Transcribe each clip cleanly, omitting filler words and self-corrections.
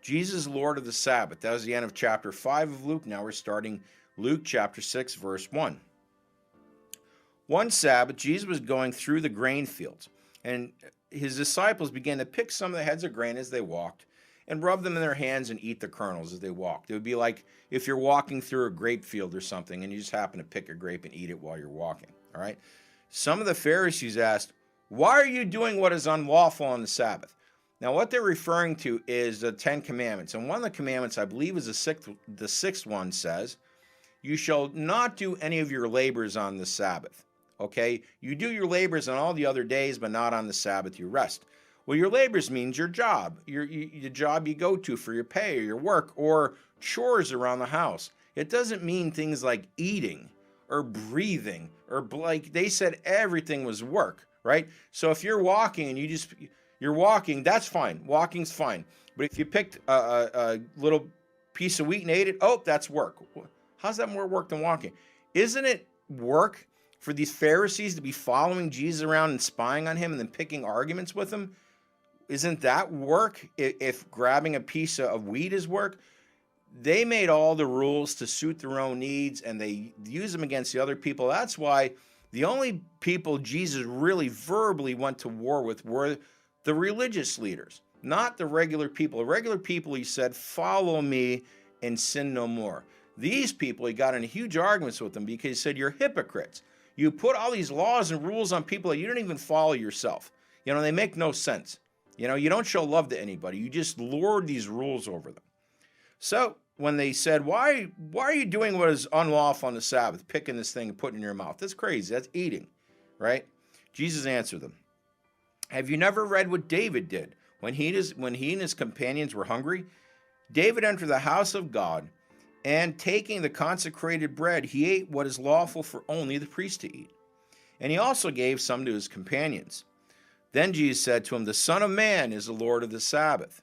Jesus, Lord of the Sabbath. That was the end of chapter 5 of Luke. Now we're starting Luke chapter 6, verse 1. One Sabbath, Jesus was going through the grain fields, and his disciples began to pick some of the heads of grain as they walked and rub them in their hands and eat the kernels as they walked. It would be like if you're walking through a grape field or something and you just happen to pick a grape and eat it while you're walking, all right? Some of the Pharisees asked, "Why are you doing what is unlawful on the Sabbath?" Now, what they're referring to is the 10 Commandments. And one of the commandments, I believe, is the sixth one says, "You shall not do any of your labors on the Sabbath." Okay? You do your labors on all the other days, but not on the Sabbath, you rest. Well, your labors means your job, the job you go to for your pay or your work or chores around the house. It doesn't mean things like eating or breathing or like they said everything was work, right? So if you're walking and you're walking, that's fine. Walking's fine. But if you picked a little piece of wheat and ate it, oh, that's work. How's that more work than walking? Isn't it work for these Pharisees to be following Jesus around and spying on him and then picking arguments with him? Isn't that work? If grabbing a piece of wheat is work? They made all the rules to suit their own needs and they use them against the other people. That's why the only people Jesus really verbally went to war with were the religious leaders, not the regular people. The regular people, he said, "Follow me and sin no more." These people, he got in huge arguments with them because he said, "You're hypocrites. You put all these laws and rules on people that you don't even follow yourself. They make no sense. You don't show love to anybody. You just lord these rules over them." So when they said, why are you doing what is unlawful on the Sabbath, picking this thing and putting it in your mouth? That's crazy. That's eating, right? Jesus answered them, "Have you never read what David did when he and his companions were hungry? David entered the house of God, and taking the consecrated bread, he ate what is lawful for only the priest to eat. And he also gave some to his companions. Then Jesus said to him, 'The Son of Man is the Lord of the Sabbath.'"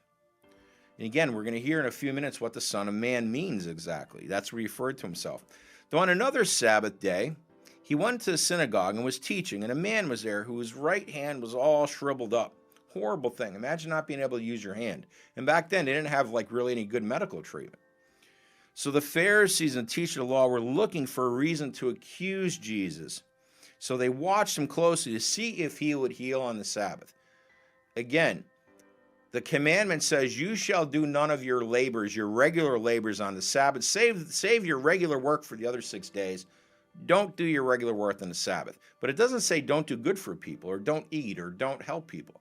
And again, we're going to hear in a few minutes what the Son of Man means exactly. That's where he referred to himself. Though on another Sabbath day, he went to the synagogue and was teaching, and a man was there whose right hand was all shriveled up. Horrible thing. Imagine not being able to use your hand. And back then, they didn't have really any good medical treatment. So the Pharisees and teachers of the law were looking for a reason to accuse Jesus. So they watched him closely to see if he would heal on the Sabbath. Again, the commandment says, "You shall do none of your labors, your regular labors on the Sabbath. Save your regular work for the other 6 days. Don't do your regular work on the Sabbath." But it doesn't say don't do good for people or don't eat or don't help people,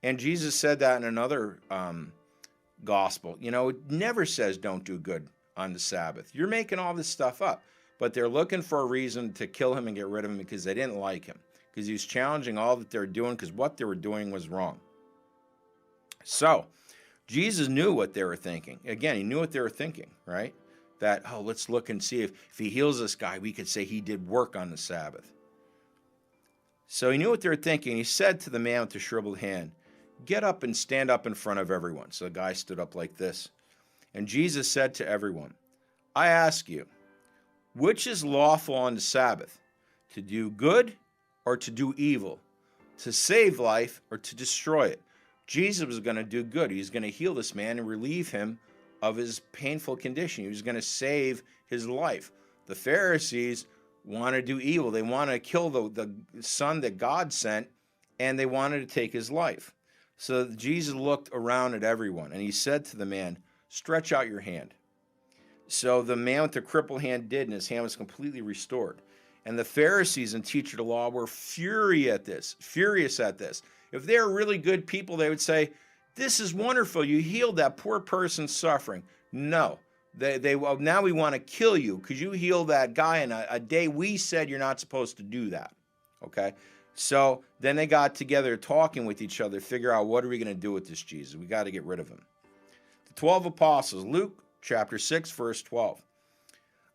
And Jesus said that in another gospel. It never says don't do good on the Sabbath. You're making all this stuff up. But they're looking for a reason to kill him and get rid of him because they didn't like him. Because he was challenging all that they're doing because what they were doing was wrong. So, Jesus knew what they were thinking. Again, he knew what they were thinking, right? That, let's look and see if he heals this guy, we could say he did work on the Sabbath. So he knew what they were thinking. He said to the man with the shriveled hand, "Get up and stand up in front of everyone." So the guy stood up like this. And Jesus said to everyone, "I ask you, which is lawful on the Sabbath, to do good or to do evil, to save life or to destroy it?" Jesus was going to do good. He was going to heal this man and relieve him of his painful condition. He was going to save his life. The Pharisees want to do evil. They want to kill the son that God sent, and they wanted to take his life. So Jesus looked around at everyone, and he said to the man, "Stretch out your hand." So the man with the crippled hand did, and his hand was completely restored. And the Pharisees and teachers of the law were furious at this. If they were really good people, they would say, "This is wonderful. You healed that poor person's suffering." No, now we want to kill you because you healed that guy in a day we said you're not supposed to do that. Okay? So then they got together talking with each other, figure out what are we going to do with this Jesus? We got to get rid of him. The 12 apostles, Luke chapter 6, verse 12.